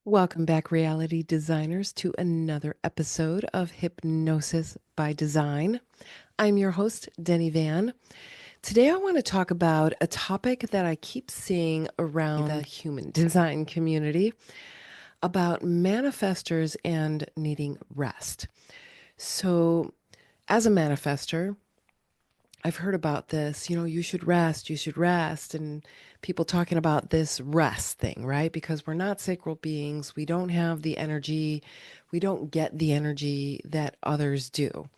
Welcome back, reality designers, to another episode of Hypnosis by Design. I'm your host, Denny Van. Today, I want to talk about a topic that I keep seeing around the human design community about manifestors and needing rest. So, as a manifestor, I've heard about this, you you should rest, and people talking about this rest thing, right? Because we're not sacral beings. We don't have the energy. We don't get the energy that others do.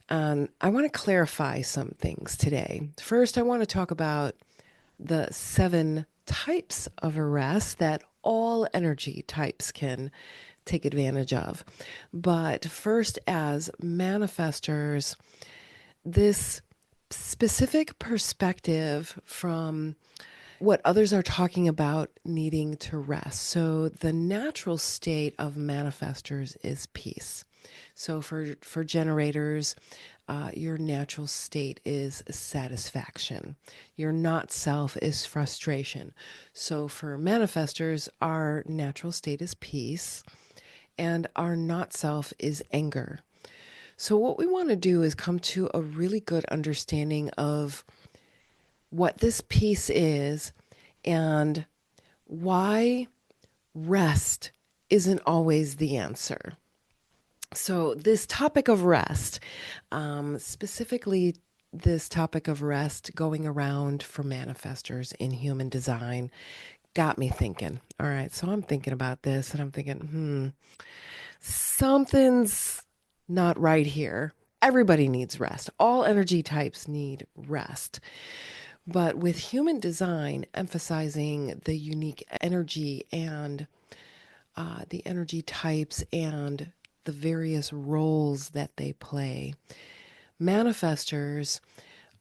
I want to clarify some things today. First, I want to talk about the 7 types of rest that all energy types can take advantage of. But first, as manifestors, this specific perspective from what others are talking about needing to rest. So the natural state of manifestors is peace. So for generators, your natural state is satisfaction. Your not self is frustration. So for manifestors, our natural state is peace, and our not self is anger. So, what we want to do is come to a really good understanding of what this piece is and why rest isn't always the answer. So, this topic of rest, specifically this topic of rest going around for manifestors in human design, got me thinking. All right, so I'm thinking about this and I'm thinking, something's not right here. Everybody needs rest. All energy types need rest. But with human design emphasizing the unique energy and the energy types and the various roles that they play, manifestors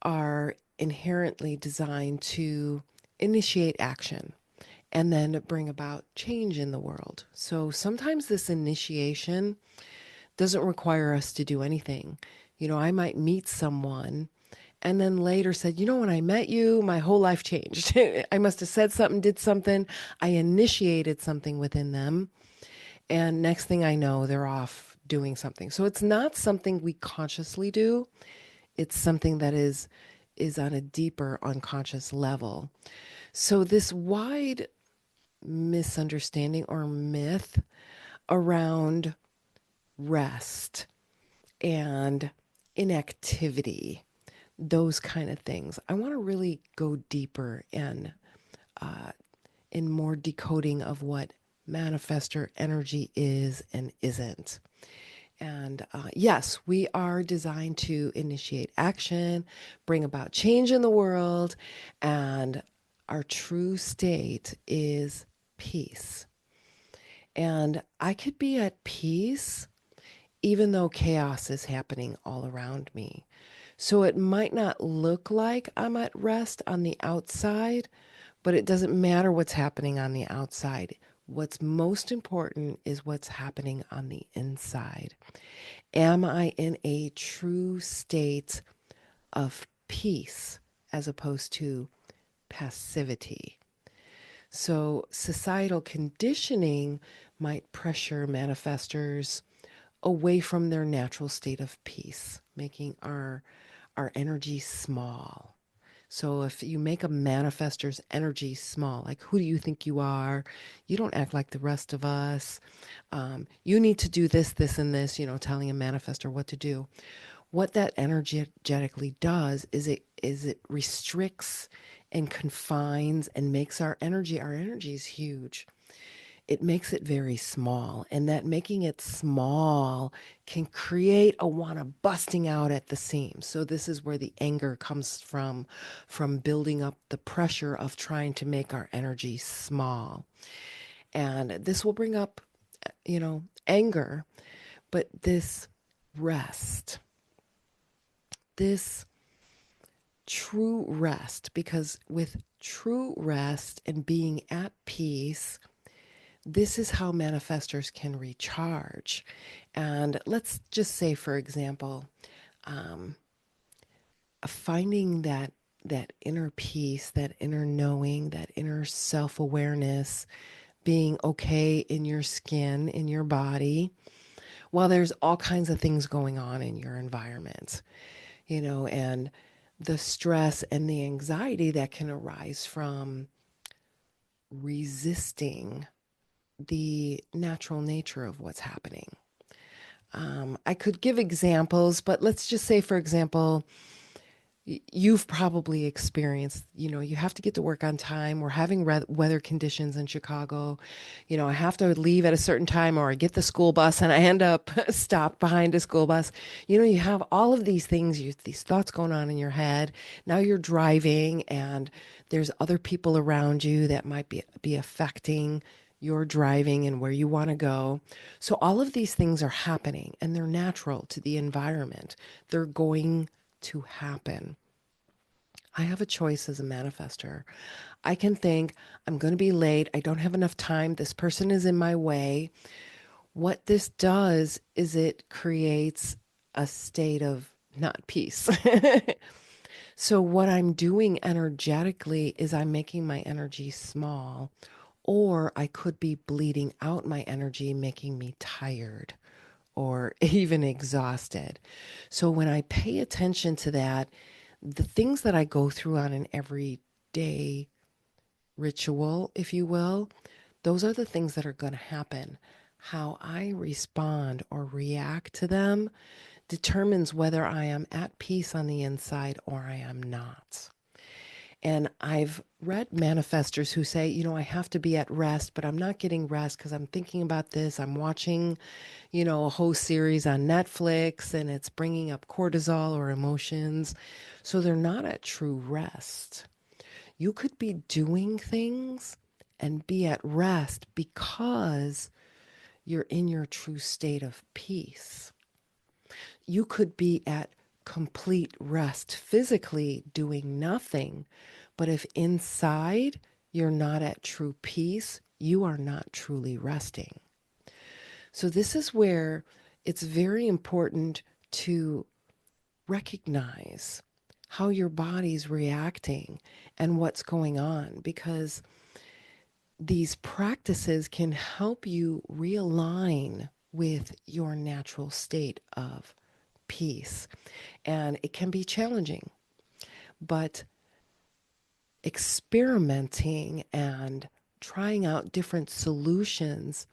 are inherently designed to initiate action and then bring about change in the world. So sometimes this initiation doesn't require us to do anything. I might meet someone and then later said, when I met you, my whole life changed. I must have said something, did something. I initiated something within them. And next thing I know, they're off doing something. So it's not something we consciously do. It's something that is on a deeper unconscious level. So this wide misunderstanding or myth around rest and inactivity, those kind of things. I want to really go deeper and in more decoding of what manifestor energy is and isn't. And yes, we are designed to initiate action, bring about change in the world, and our true state is peace. And I could be at peace even though chaos is happening all around me. So it might not look like I'm at rest on the outside, but it doesn't matter what's happening on the outside. What's most important is what's happening on the inside. Am I in a true state of peace as opposed to passivity? So societal conditioning might pressure manifestors away from their natural state of peace, making our energy small. So if you make a manifestor's energy small, like who do you think you are? You don't act like the rest of us. You need to do this, this, and this, telling a manifestor what to do. What that energetically does is it restricts and confines and makes our energy is huge. It makes it very small, and that making it small can create a wanna busting out at the seams. So this is where the anger comes from building up the pressure of trying to make our energy small. And this will bring up, anger, but this rest, this true rest, because with true rest and being at peace, this is how manifestors can recharge. And let's just say, for example, um, finding that inner peace, that inner knowing, that inner self-awareness, being okay in your skin, in your body, while there's all kinds of things going on in your environment, and the stress and the anxiety that can arise from resisting the natural nature of what's happening. I could give examples, but let's just say, for example, you've probably experienced, you have to get to work on time. We're having weather conditions in Chicago. I have to leave at a certain time or I get the school bus and I end up stopped behind a school bus. You have all of these things, these thoughts going on in your head. Now you're driving and there's other people around you that might be affecting your driving and where you want to go. So all of these things are happening and they're natural to the environment. They're going to happen. I have a choice as a manifester. I can think, I'm going to be late. I don't have enough time. This person is in my way. What this does is it creates a state of not peace. So, what I'm doing energetically is I'm making my energy small, or I could be bleeding out my energy, making me tired or even exhausted. So, when I pay attention to that, the things that I go through on an everyday ritual, if you will, those are the things that are going to happen. How I respond or react to them determines whether I am at peace on the inside or I am not. And I've read manifestors who say, I have to be at rest, but I'm not getting rest because I'm thinking about this. I'm watching, a whole series on Netflix and it's bringing up cortisol or emotions. So they're not at true rest. You could be doing things and be at rest because you're in your true state of peace. You could be at complete rest physically doing nothing, but if inside you're not at true peace, you are not truly resting. So, this is where it's very important to recognize how your body's reacting and what's going on, because these practices can help you realign with your natural state of peace. And it can be challenging, but experimenting and trying out different solutions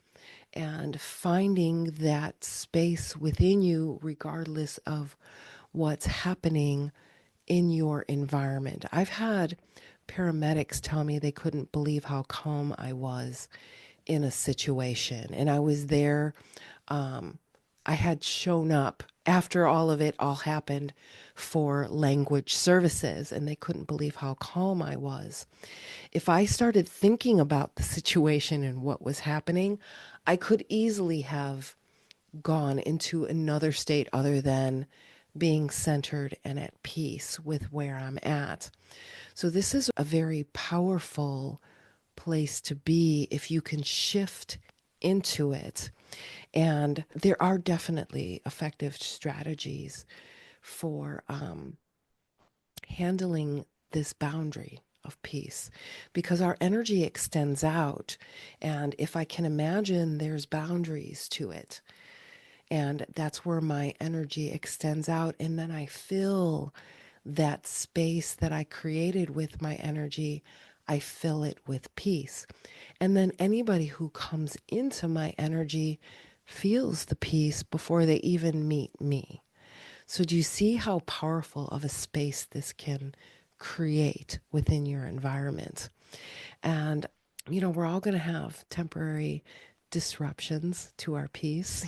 and finding that space within you, regardless of what's happening in your environment. I've had paramedics tell me they couldn't believe how calm I was in a situation. And I was there. Um, I had shown up after all of it all happened for language services, and they couldn't believe how calm I was. If I started thinking about the situation and what was happening, I could easily have gone into another state other than being centered and at peace with where I'm at. So, this is a very powerful place to be if you can shift into it. And there are definitely effective strategies for handling this boundary of peace, because our energy extends out. And if I can imagine there's boundaries to it, and that's where my energy extends out, and then I fill that space that I created with my energy, I fill it with peace. And then anybody who comes into my energy feels the peace before they even meet me. So, do you see how powerful of a space this can create within your environment? And, we're all going to have temporary disruptions to our peace,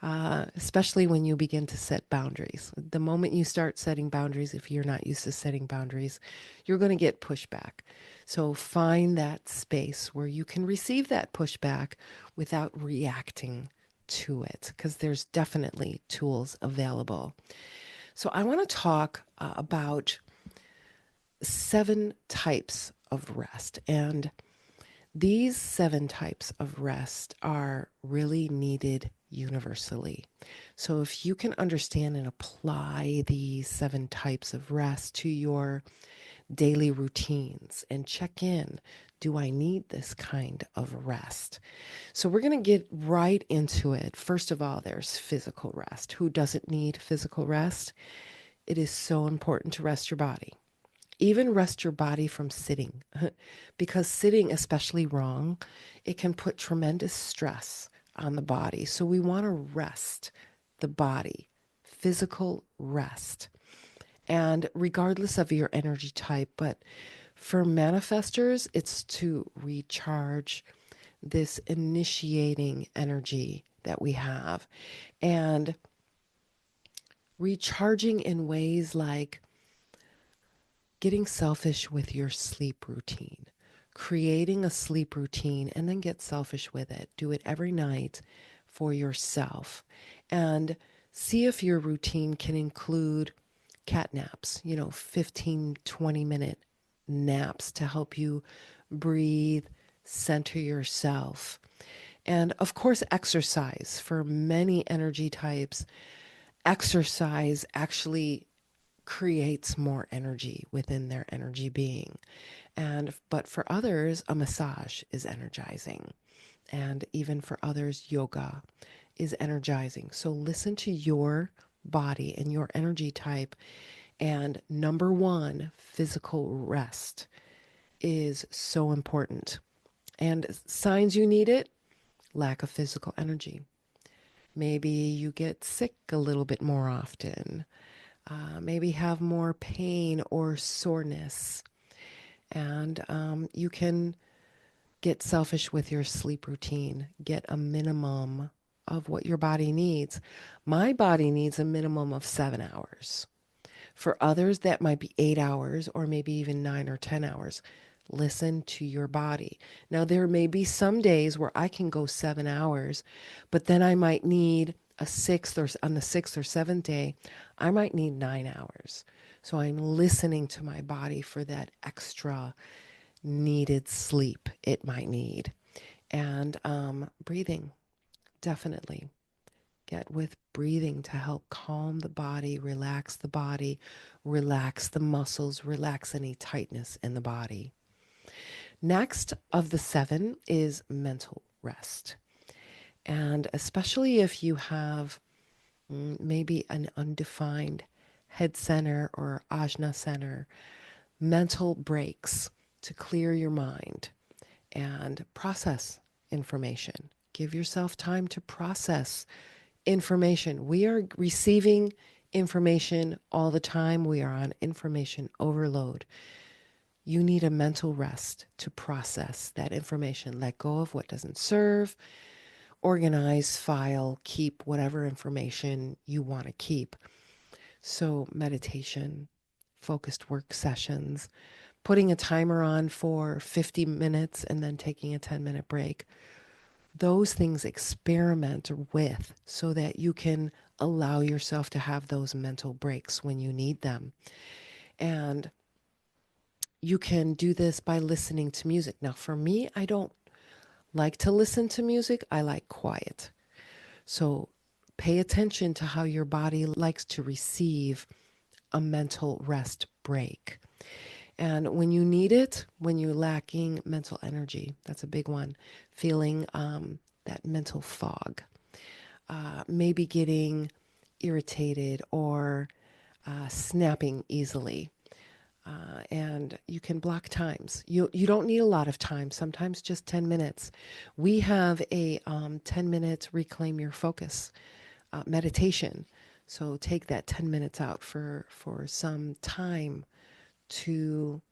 especially when you begin to set boundaries. The moment you start setting boundaries, if you're not used to setting boundaries, you're going to get pushback. So find that space where you can receive that pushback without reacting to it, because there's definitely tools available. So I want to talk about 7 types of rest. And these 7 types of rest are really needed universally. So if you can understand and apply these 7 types of rest to your daily routines and check in. Do I need this kind of rest? So we're going to get right into it. First of all, there's physical rest. Who doesn't need physical rest? It is so important to rest your body. Even rest your body from sitting, because sitting, especially wrong, it can put tremendous stress on the body. So we want to rest the body, physical rest. And regardless of your energy type, but for manifestors, it's to recharge this initiating energy that we have and recharging in ways like getting selfish with your sleep routine, creating a sleep routine, and then get selfish with it. Do it every night for yourself. And see if your routine can include cat naps, 15, 20-minute naps to help you breathe, center yourself. And of course, exercise. For many energy types, exercise actually creates more energy within their energy being. And but for others, a massage is energizing. And even for others, yoga is energizing. So listen to your body and your energy type. And number one, physical rest is so important. And signs you need it: lack of physical energy. Maybe you get sick a little bit more often. Maybe have more pain or soreness. And you can get selfish with your sleep routine. Get a minimum of what your body needs. My body needs a minimum of 7 hours. For others, that might be 8 hours or maybe even 9 or 10 hours. Listen to your body. Now, there may be some days where I can go 7 hours, but then I might need a sixth, or on the sixth or seventh day, I might need 9 hours. So I'm listening to my body for that extra needed sleep it might need. And breathing, definitely. Get with breathing to help calm the body, relax the muscles, relax any tightness in the body. Next of the seven is mental rest. And especially if you have maybe an undefined head center or ajna center, mental breaks to clear your mind and process information. Give yourself time to process information. We are receiving information all the time. We are on information overload. You need a mental rest to process that information. Let go of what doesn't serve, organize, file, keep whatever information you want to keep. So, meditation, focused work sessions, putting a timer on for 50 minutes and then taking a 10-minute break. Those things experiment with so that you can allow yourself to have those mental breaks when you need them. And you can do this by listening to music. Now, for me, I don't like to listen to music. I like quiet. So pay attention to how your body likes to receive a mental rest break. And when you need it, when you're lacking mental energy, that's a big one. Feeling that mental fog, maybe getting irritated or snapping easily. And you can block times. You don't need a lot of time. Sometimes just 10 minutes. We have a 10-minute reclaim your focus meditation. So take that 10 minutes out for some time to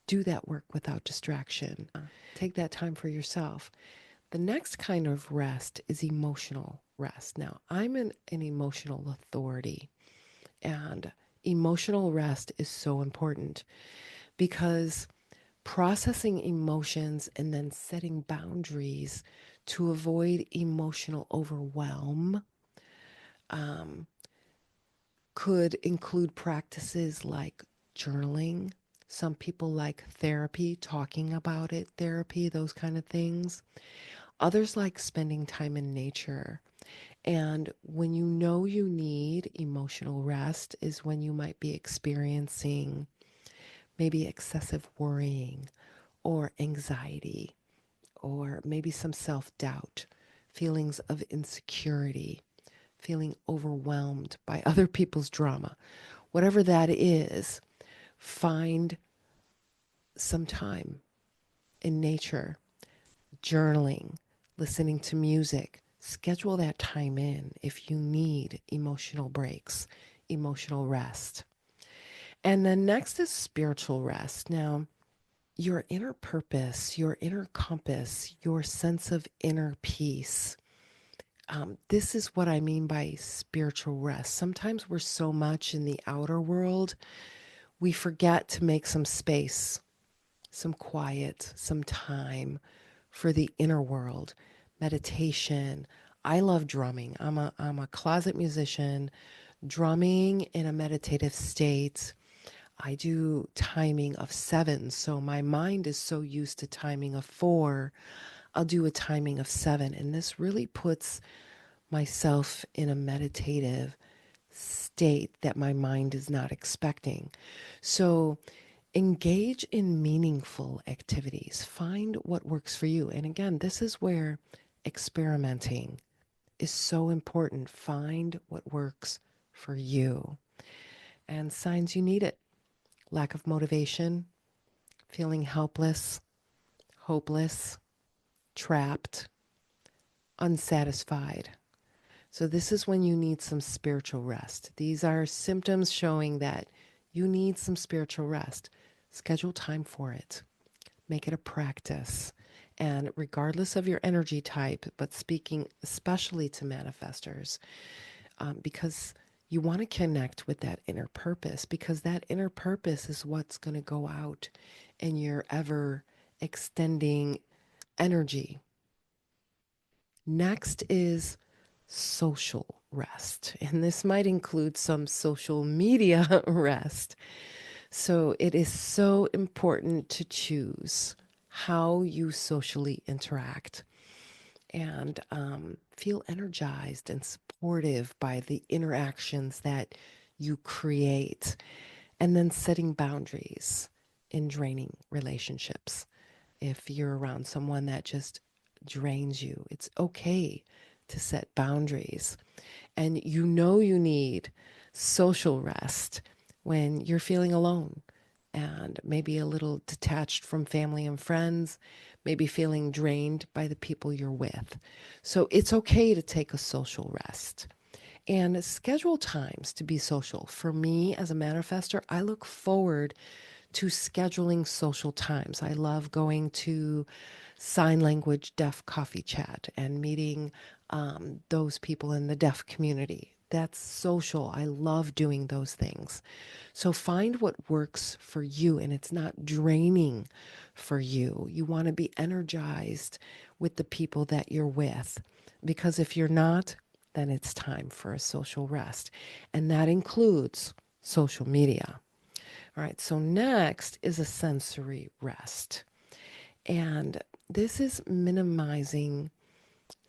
do that work without distraction. Take that time for yourself. The next kind of rest is emotional rest. Now, I'm an emotional authority, and emotional rest is so important because processing emotions and then setting boundaries to avoid emotional overwhelm could include practices like journaling. Some people like therapy, talking about it, therapy, those kind of things. Others like spending time in nature. And when you know you need emotional rest is when you might be experiencing maybe excessive worrying or anxiety, or maybe some self doubt, feelings of insecurity, feeling overwhelmed by other people's drama. Whatever that is, find some time in nature, journaling, listening to music. Schedule that time in if you need emotional breaks, emotional rest. And then next is spiritual rest. Now, your inner purpose, your inner compass, your sense of inner peace. This is what I mean by spiritual rest. Sometimes we're so much in the outer world, we forget to make some space, some quiet, some time for the inner world, meditation. I love drumming. I'm a closet musician, drumming in a meditative state. I do timing of 7, so my mind is so used to timing of 4. I'll do a timing of 7, and this really puts myself in a meditative state that my mind is not expecting. So engage in meaningful activities. Find what works for you. And again, this is where experimenting is so important. Find what works for you. And signs you need it: lack of motivation, feeling helpless, hopeless, trapped, unsatisfied. So, this is when you need some spiritual rest. These are symptoms showing that you need some spiritual rest. Schedule time for it, make it a practice. And regardless of your energy type, but speaking especially to manifestors, because you want to connect with that inner purpose, because that inner purpose is what's going to go out in your ever extending energy. Next is social rest, and this might include some social media rest. So it is so important to choose how you socially interact and feel energized and supportive by the interactions that you create, and then setting boundaries in draining relationships. If you're around someone that just drains you, it's okay to set boundaries. And you know you need social rest when you're feeling alone and maybe a little detached from family and friends, maybe feeling drained by the people you're with. So it's okay to take a social rest and schedule times to be social. For me as a manifester, I look forward to scheduling social times. I love going to sign language deaf coffee chat and meeting those people in the deaf community. That's social. I love doing those things. So find what works for you and it's not draining for you. You want to be energized with the people that you're with, because if you're not, then it's time for a social rest. And that includes social media. All right, so next is a sensory rest. And this is minimizing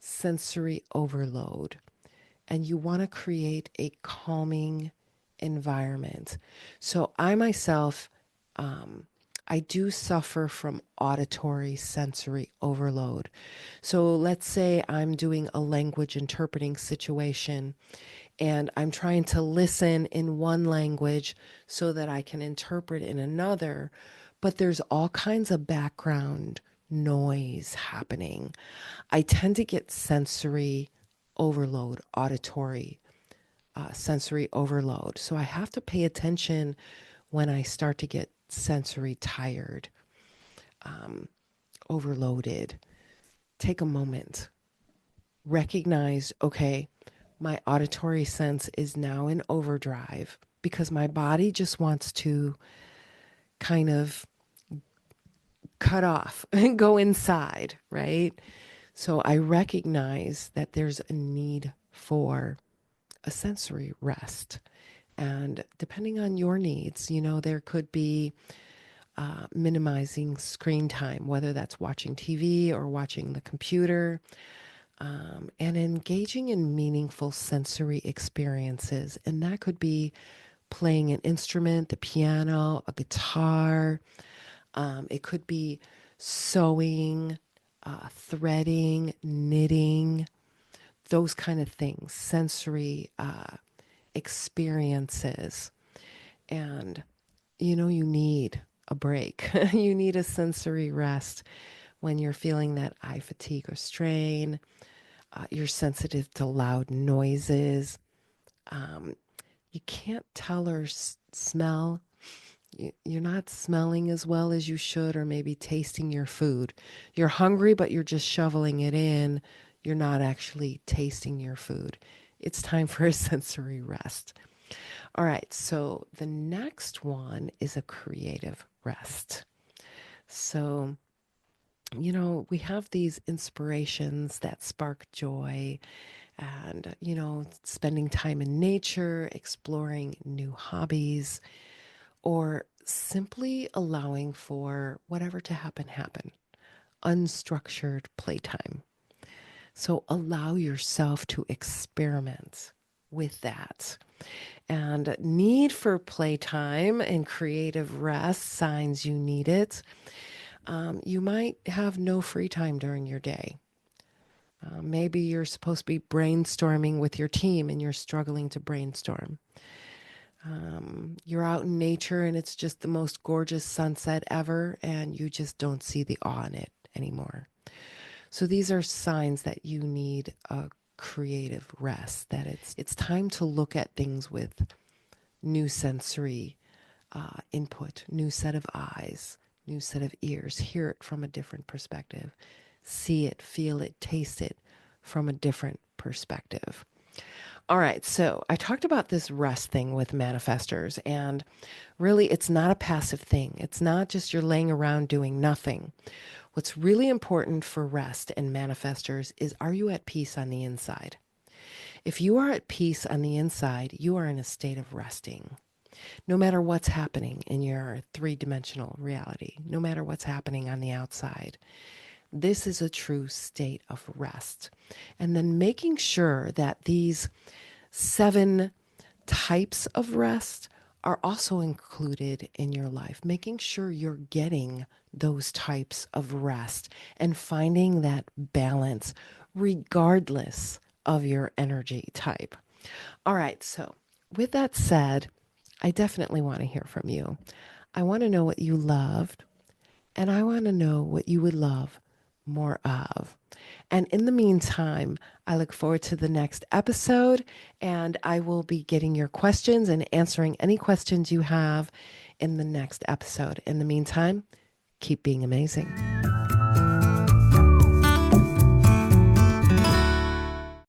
sensory overload. And you want to create a calming environment. So I myself, I do suffer from auditory sensory overload. So let's say I'm doing a language interpreting situation and I'm trying to listen in one language so that I can interpret in another, but there's all kinds of background noise happening. I tend to get sensory overload, auditory sensory overload. So I have to pay attention when I start to get sensory tired, overloaded. Take a moment, recognize, okay, my auditory sense is now in overdrive because my body just wants to kind of cut off and go inside, right? So I recognize that there's a need for a sensory rest. And depending on your needs, there could be minimizing screen time, whether that's watching TV or watching the computer, and engaging in meaningful sensory experiences. And that could be playing an instrument, the piano, a guitar. It could be sewing, threading, knitting, those kind of things, sensory experiences. And you need a break. You need a sensory rest when you're feeling that eye fatigue or strain. You're sensitive to loud noises. Um, you can't tell or smell. You're not smelling as well as you should, or maybe tasting your food. You're hungry, but you're just shoveling it in. You're not actually tasting your food. It's time for a sensory rest. All right, so the next one is a creative rest. So, we have these inspirations that spark joy and, spending time in nature, exploring new hobbies, or simply allowing for whatever to happen. Unstructured playtime. So allow yourself to experiment with that. And need for playtime and creative rest, signs you need it. You might have no free time during your day. Maybe you're supposed to be brainstorming with your team and you're struggling to brainstorm. You're out in nature and it's just the most gorgeous sunset ever, and you just don't see the awe in it anymore. So these are signs that you need a creative rest, that it's time to look at things with new sensory input, new set of eyes, new set of ears, hear it from a different perspective, see it, feel it, taste it from a different perspective. All right, so I talked about this rest thing with manifestors, and really it's not a passive thing. It's not just you're laying around doing nothing. What's really important for rest and manifestors is, are you at peace on the inside? If you are at peace on the inside, you are in a state of resting. No matter what's happening in your three-dimensional reality, no matter what's happening on the outside, this is a true state of rest. And then making sure that these 7 types of rest are also included in your life, making sure you're getting those types of rest and finding that balance regardless of your energy type. All right, so with that said, I definitely want to hear from you. I want to know what you loved, and I want to know what you would love more of. And in the meantime, I look forward to the next episode, and I will be getting your questions and answering any questions you have in the next episode. In the meantime, keep being amazing.